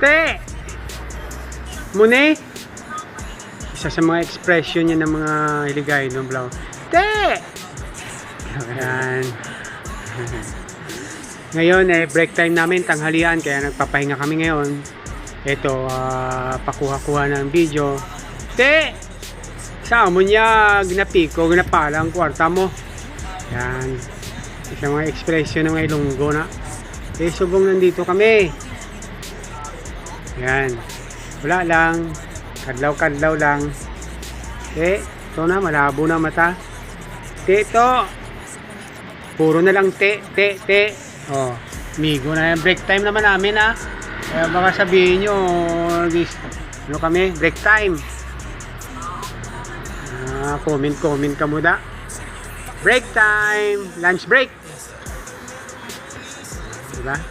Te! Mune? Isa sa mga expression niya ng mga Hiligaynon no, Blau. Te! Ayan. Ngayon, break time namin, tanghalian, kaya nagpapahinga kami ngayon. Ito, pakuha-kuha ng video. Te! Saan mo niya ginapiko, ginapala ang kwarta mo? Yan. Isa mga ekspresyon ng mga Ilonggo na. Subong nandito kami. Yan. Wala lang. Kadlaw-kadlaw lang. Ito na, malabo na mata. Ito. Puro na lang te. Oh, migo na yan. Break time naman namin ha. Kaya baka sabihin nyo, ano kami? Break time. Comment ka muna. Break time. Lunch break. Diba?